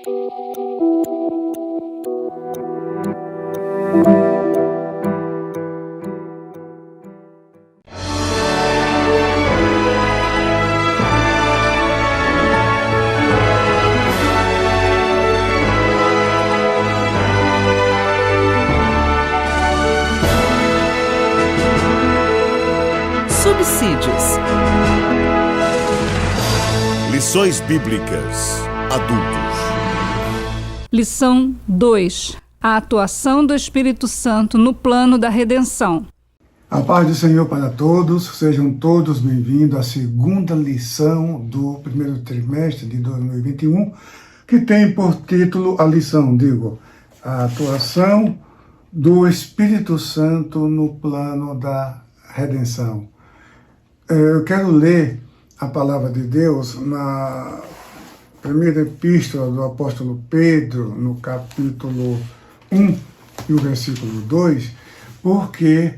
Subsídios. Lições Bíblicas Adultos. Lição 2. A atuação do Espírito Santo no plano da redenção. A paz do Senhor para todos, sejam todos bem-vindos à segunda lição do primeiro trimestre de 2021, que tem por título a lição, a atuação do Espírito Santo no plano da redenção. Eu quero ler a palavra de Deus na primeira epístola do apóstolo Pedro, no capítulo 1 e o versículo 2, porque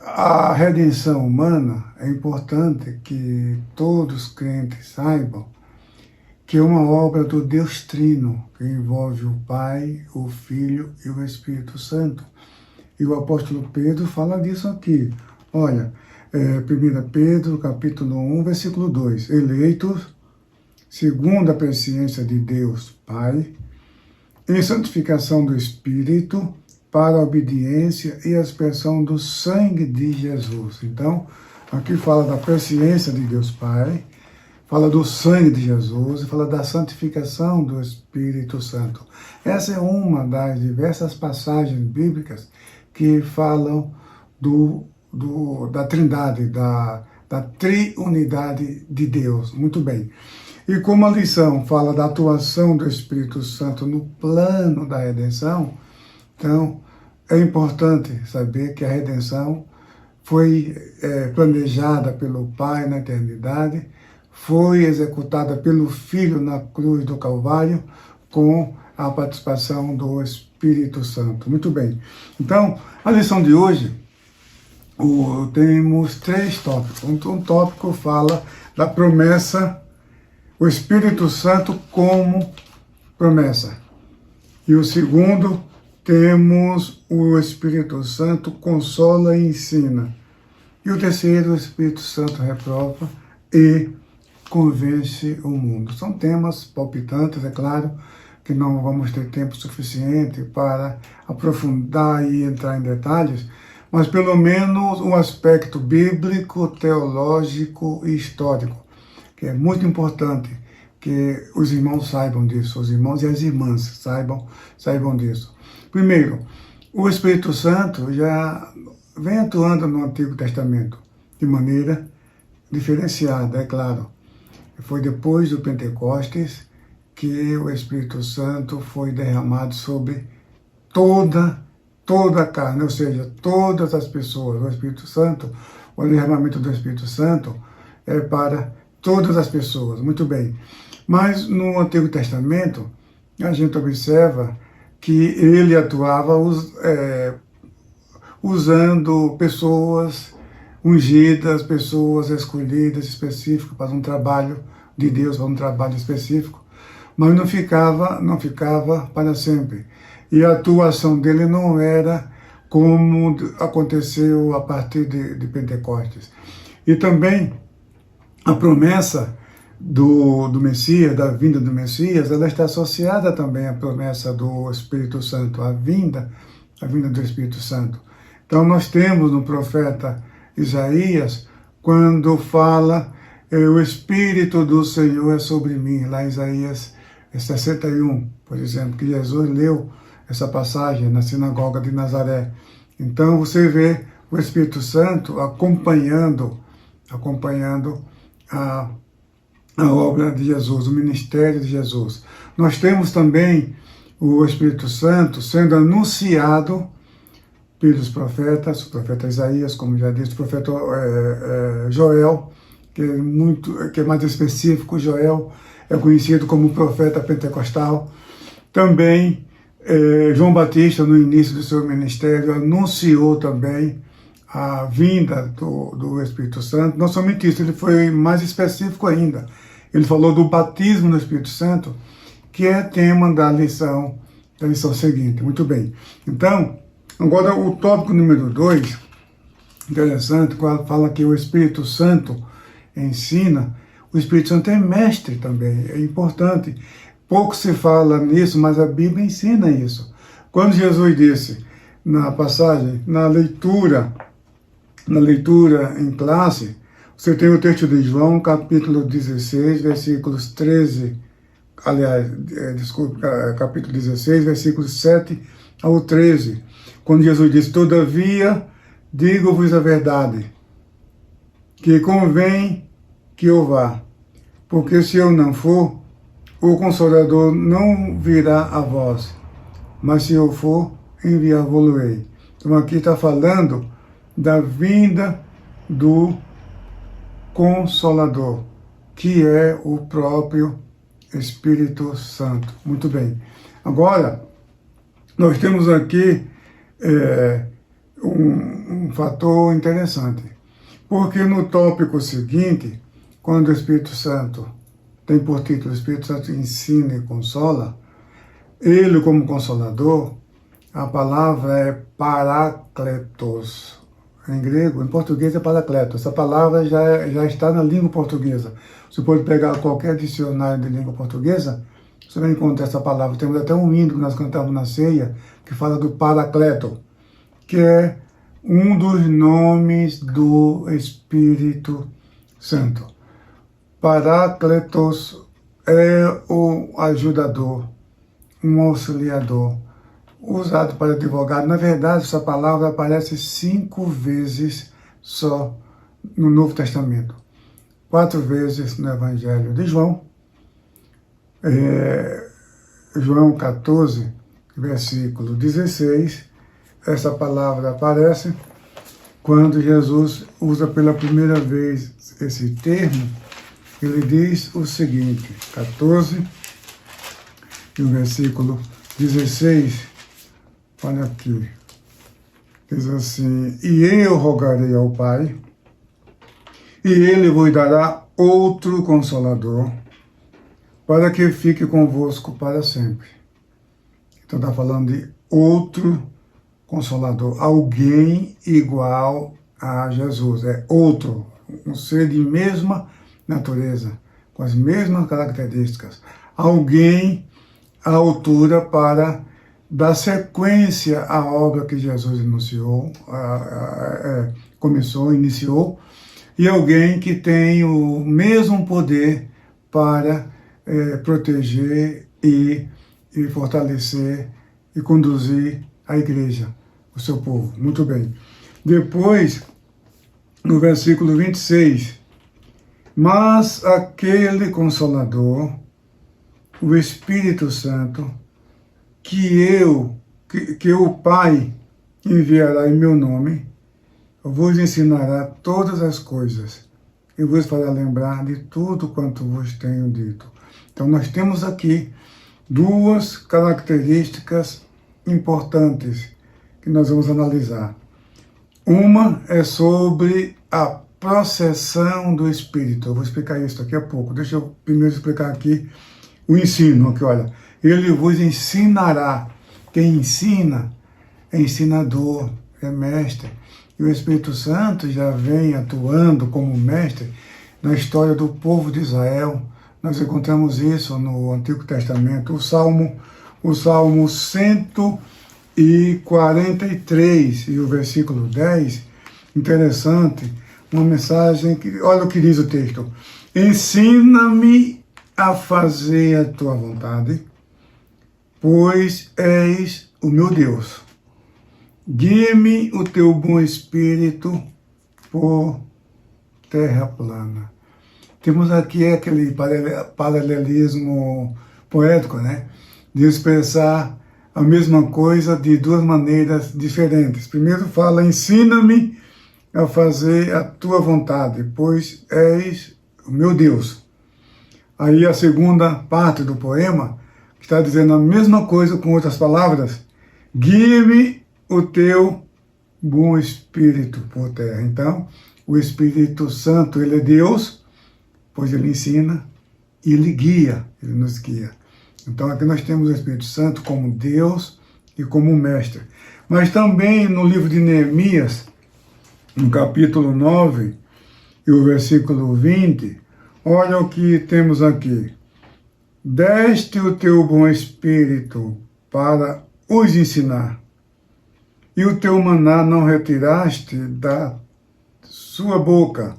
a redenção humana é importante que todos os crentes saibam que é uma obra do Deus Trino, que envolve o Pai, o Filho e o Espírito Santo. E o apóstolo Pedro fala disso aqui. Olha, 1 Pedro, capítulo 1, versículo 2. Eleitos, segundo a presciência de Deus Pai, em santificação do Espírito, para a obediência e a expressão do sangue de Jesus. Então, aqui fala da presciência de Deus Pai, fala do sangue de Jesus e fala da santificação do Espírito Santo. Essa é uma das diversas passagens bíblicas que falam da Trindade, da triunidade de Deus. Muito bem. E como a lição fala da atuação do Espírito Santo no plano da redenção, então é importante saber que a redenção foi planejada pelo Pai na eternidade, foi executada pelo Filho na cruz do Calvário, com a participação do Espírito Santo. Muito bem. Então, a lição de hoje, temos 3 tópicos. Um tópico fala da promessa, o Espírito Santo como promessa. E o segundo, temos o Espírito Santo consola e ensina. E o terceiro, o Espírito Santo reprova e convence o mundo. São temas palpitantes, é claro, que não vamos ter tempo suficiente para aprofundar e entrar em detalhes, mas pelo menos um aspecto bíblico, teológico e histórico, que é muito importante que os irmãos saibam disso, os irmãos e as irmãs saibam disso. Primeiro, o Espírito Santo já vem atuando no Antigo Testamento, de maneira diferenciada, é claro. Foi depois do Pentecostes que o Espírito Santo foi derramado sobre toda a carne, ou seja, todas as pessoas. O Espírito Santo, o derramamento do Espírito Santo é para todas as pessoas. Muito bem. Mas no Antigo Testamento, a gente observa que ele atuava usando pessoas ungidas, pessoas escolhidas, específicas, para um trabalho de Deus, para um trabalho específico, mas não ficava para sempre. E a atuação dele não era como aconteceu a partir de Pentecostes. E também a promessa do Messias, da vinda do Messias, ela está associada também à promessa do Espírito Santo, a vinda do Espírito Santo. Então nós temos no profeta Isaías, quando fala o Espírito do Senhor é sobre mim, lá em Isaías 61, por exemplo, que Jesus leu essa passagem na sinagoga de Nazaré. Então você vê o Espírito Santo acompanhando a obra de Jesus, o ministério de Jesus. Nós temos também o Espírito Santo sendo anunciado pelos profetas, o profeta Isaías, como já disse, o profeta Joel, que é mais específico. Joel é conhecido como profeta pentecostal. Também João Batista, no início do seu ministério, anunciou também a vinda do Espírito Santo. Não somente isso, ele foi mais específico ainda. Ele falou do batismo no Espírito Santo, que é tema da lição seguinte. Muito bem. Então, agora o tópico número 2, interessante, quando fala que o Espírito Santo ensina. O Espírito Santo é mestre também, é importante. Pouco se fala nisso, mas a Bíblia ensina isso. Quando Jesus disse, na passagem, na leitura em classe, você tem o texto de João, capítulo 16, versículos 13, capítulo 16, versículos 7 ao 13, quando Jesus diz, todavia, digo-vos a verdade, que convém que eu vá, porque se eu não for, o Consolador não virá a vós, mas se eu for, enviar-vos-ei. Então aqui está falando da vinda do Consolador, que é o próprio Espírito Santo. Muito bem. Agora, nós temos aqui um fator interessante, porque no tópico seguinte, quando o Espírito Santo tem por título, o Espírito Santo ensina e consola, ele como Consolador, a palavra é parakletos. Em grego, em português é paracletos. Essa palavra já está na língua portuguesa. Você pode pegar qualquer dicionário de língua portuguesa, você vai encontrar essa palavra. Temos até um hino que nós cantamos na ceia, que fala do paracleto, que é um dos nomes do Espírito Santo. Parakletos é o ajudador, um auxiliador, usado para advogado. Na verdade, essa palavra aparece 5 vezes só no Novo Testamento. 4 vezes no Evangelho de João. João 14, versículo 16. Essa palavra aparece quando Jesus usa pela primeira vez esse termo. Ele diz o seguinte, 14, e o versículo 16, olha aqui, diz assim, e eu rogarei ao Pai, e ele vos dará outro Consolador, para que fique convosco para sempre. Então está falando de outro Consolador, alguém igual a Jesus, é outro, um ser de mesma natureza, com as mesmas características, alguém à altura para dar sequência à obra que Jesus iniciou, e alguém que tem o mesmo poder para proteger e fortalecer e conduzir a igreja, o seu povo. Muito bem. Depois, no versículo 26, mas aquele Consolador, o Espírito Santo, que o Pai enviará em meu nome, vos ensinará todas as coisas e vos fará lembrar de tudo quanto vos tenho dito. Então nós temos aqui 2 características importantes que nós vamos analisar. Uma é sobre a processão do Espírito. Eu vou explicar isso daqui a pouco. Deixa eu primeiro explicar aqui o ensino. Aqui, olha. Ele vos ensinará. Quem ensina é ensinador, é mestre. E o Espírito Santo já vem atuando como mestre na história do povo de Israel. Nós encontramos isso no Antigo Testamento. O Salmo 143 e o versículo 10, interessante, uma mensagem que, olha o que diz o texto. Ensina-me a fazer a tua vontade, pois és o meu Deus. Guia-me o teu bom espírito por terra plana. Temos aqui aquele paralelismo poético, né? De expressar a mesma coisa de 2 maneiras diferentes. Primeiro fala, ensina-me a fazer a tua vontade, pois és o meu Deus. Aí a segunda parte do poema está dizendo a mesma coisa com outras palavras. Guia-me o teu bom espírito por terra. Então, o Espírito Santo, ele é Deus, pois ele ensina e ele guia, ele nos guia. Então aqui nós temos o Espírito Santo como Deus e como Mestre. Mas também no livro de Neemias, no capítulo 9 e o versículo 20, olha o que temos aqui. Deste o teu bom Espírito para os ensinar, e o teu maná não retiraste da sua boca,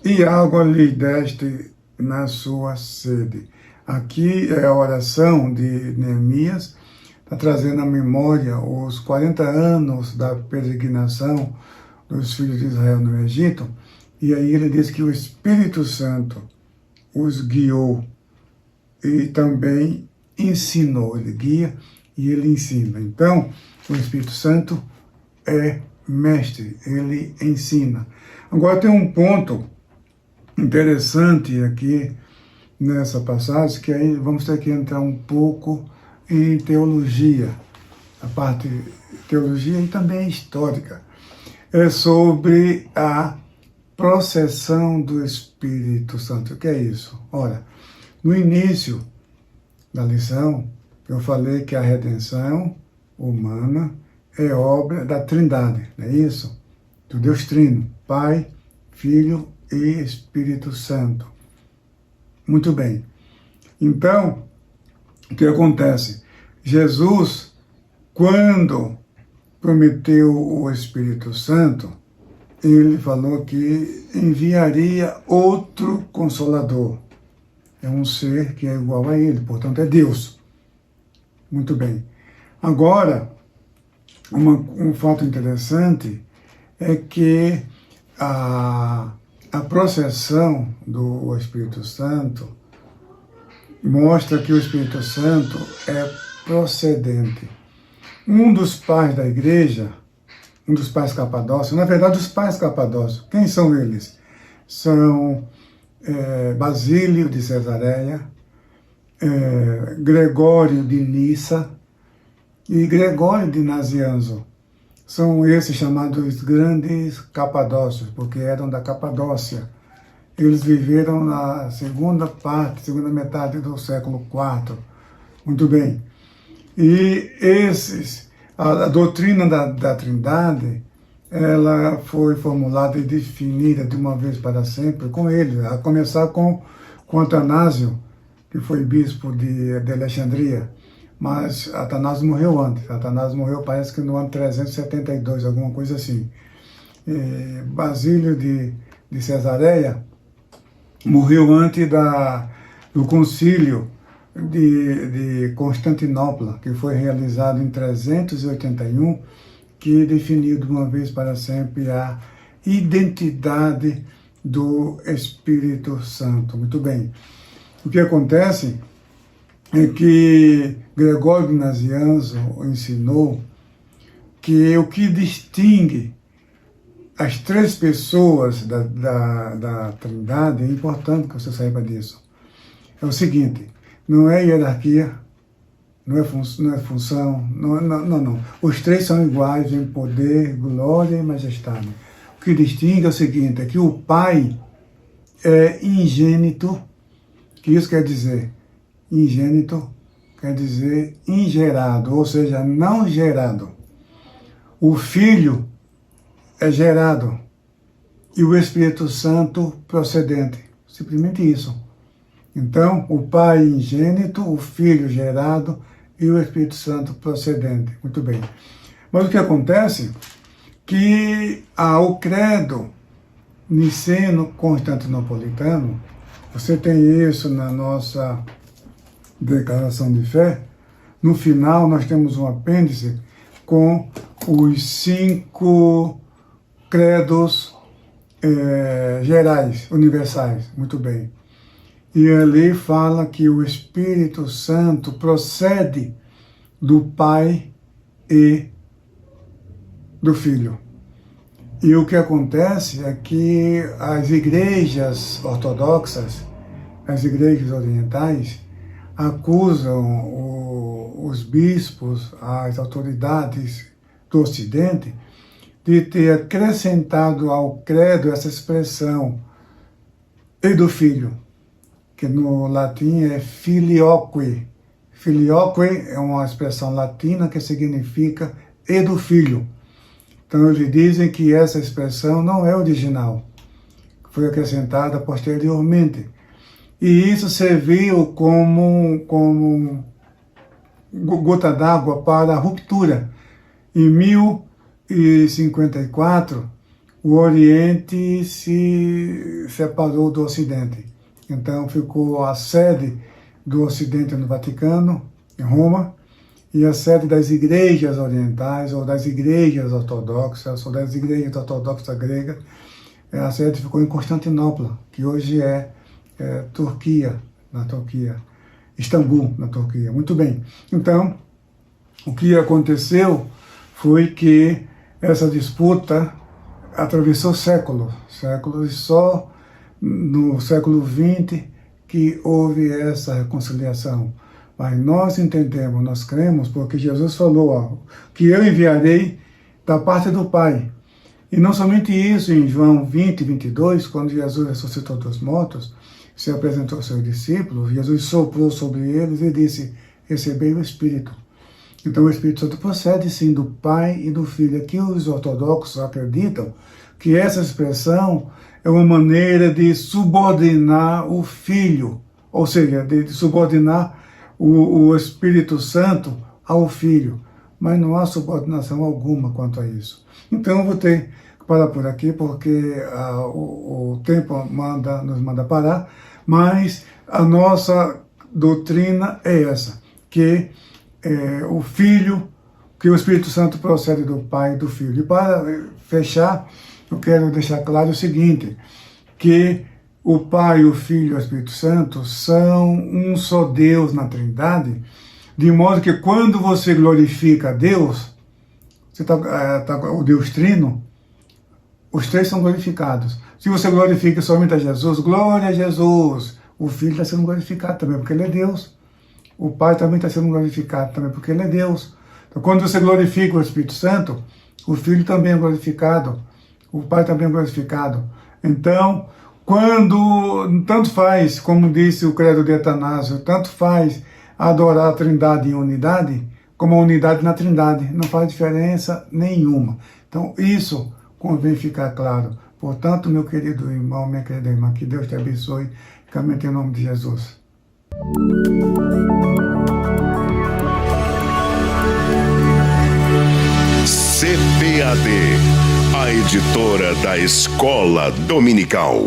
e água lhe deste na sua sede. Aqui é a oração de Neemias, está trazendo à memória os 40 anos da peregrinação dos filhos de Israel no Egito, e aí ele diz que o Espírito Santo os guiou e também ensinou. Ele guia e ele ensina. Então, o Espírito Santo é mestre, ele ensina. Agora tem um ponto interessante aqui nessa passagem, que aí vamos ter que entrar um pouco em teologia, a parte de teologia e também histórica. É sobre a processão do Espírito Santo. O que é isso? Ora, no início da lição, eu falei que a redenção humana é obra da Trindade, não é isso? Do Deus Trino, Pai, Filho e Espírito Santo. Muito bem. Então, o que acontece? Jesus, quando prometeu o Espírito Santo, ele falou que enviaria outro Consolador. É um ser que é igual a ele, portanto é Deus. Muito bem. Agora, um fato interessante é que a processão do Espírito Santo mostra que o Espírito Santo é procedente. Um dos pais da igreja, um dos pais capadócios, na verdade os pais capadócios, quem são eles? São Basílio de Cesareia, Gregório de Nissa e Gregório de Nazianzo. São esses chamados grandes capadócios, porque eram da Capadócia. Eles viveram na segunda metade do século IV. Muito bem. E a doutrina da Trindade, ela foi formulada e definida de uma vez para sempre com ele, a começar com Atanásio, que foi bispo de Alexandria. Mas Atanásio morreu antes. Atanásio morreu, parece que no ano 372, alguma coisa assim. Basílio de Cesareia morreu antes do concílio de Constantinopla, que foi realizado em 381, que definiu de uma vez para sempre a identidade do Espírito Santo. Muito bem. O que acontece é que Gregório de Nazianzo ensinou que o que distingue as três pessoas da Trindade, é importante que você saiba disso, é o seguinte: não é hierarquia, não é função, não. Os três são iguais em poder, glória e majestade. O que distingue é o seguinte, é que o Pai é ingênito, que isso quer dizer? Ingênito quer dizer ingerado, ou seja, não gerado. O Filho é gerado e o Espírito Santo procedente. Simplesmente isso. Então, o Pai ingênito, o Filho gerado e o Espírito Santo procedente. Muito bem. Mas o que acontece? Que o credo niceno-constantinopolitano, você tem isso na nossa declaração de fé. No final, nós temos um apêndice com os 5 credos gerais, universais. Muito bem. E ali fala que o Espírito Santo procede do Pai e do Filho. E o que acontece é que as igrejas ortodoxas, as igrejas orientais, acusam os bispos, as autoridades do Ocidente, de ter acrescentado ao credo essa expressão e do Filho, que no latim é filioque, Filioque é uma expressão latina que significa e do filho. Então eles dizem que essa expressão não é original, foi acrescentada posteriormente. E isso serviu como gota d'água para a ruptura. Em 1054, o Oriente se separou do Ocidente. Então ficou a sede do Ocidente no Vaticano, em Roma, e a sede das igrejas orientais, ou das igrejas ortodoxas, ou das igrejas ortodoxas gregas, a sede ficou em Constantinopla, que hoje é Turquia, na Turquia, Istambul, na Turquia. Muito bem. Então, o que aconteceu foi que essa disputa atravessou séculos, e só no século XX que houve essa reconciliação. Mas nós entendemos, nós cremos, porque Jesus falou que eu enviarei da parte do Pai. E não somente isso, em João 20, 22, quando Jesus ressuscitou dos mortos, se apresentou aos seus discípulos, Jesus soprou sobre eles e disse, recebei o Espírito. Então o Espírito Santo procede sim do Pai e do Filho. Aqui os ortodoxos acreditam que essa expressão é uma maneira de subordinar o Filho, ou seja, de subordinar o Espírito Santo ao Filho. Mas não há subordinação alguma quanto a isso. Então eu vou ter que parar por aqui, porque o tempo nos manda parar, mas a nossa doutrina é essa, que o Filho, que o Espírito Santo procede do Pai e do Filho. E para fechar, eu quero deixar claro o seguinte, que o Pai, o Filho e o Espírito Santo são um só Deus na Trindade, de modo que quando você glorifica a Deus, você o Deus Trino, os três são glorificados. Se você glorifica somente a Jesus, glória a Jesus, o Filho está sendo glorificado também, porque Ele é Deus. O Pai também está sendo glorificado também, porque Ele é Deus. Então, quando você glorifica o Espírito Santo, o Filho também é glorificado, o Pai também é glorificado. Então, tanto faz, como disse o credo de Atanásio, tanto faz adorar a Trindade em unidade, como a unidade na Trindade. Não faz diferença nenhuma. Então, isso convém ficar claro. Portanto, meu querido irmão, minha querida irmã, que Deus te abençoe, realmente em nome de Jesus. CPAD, a editora da Escola Dominical.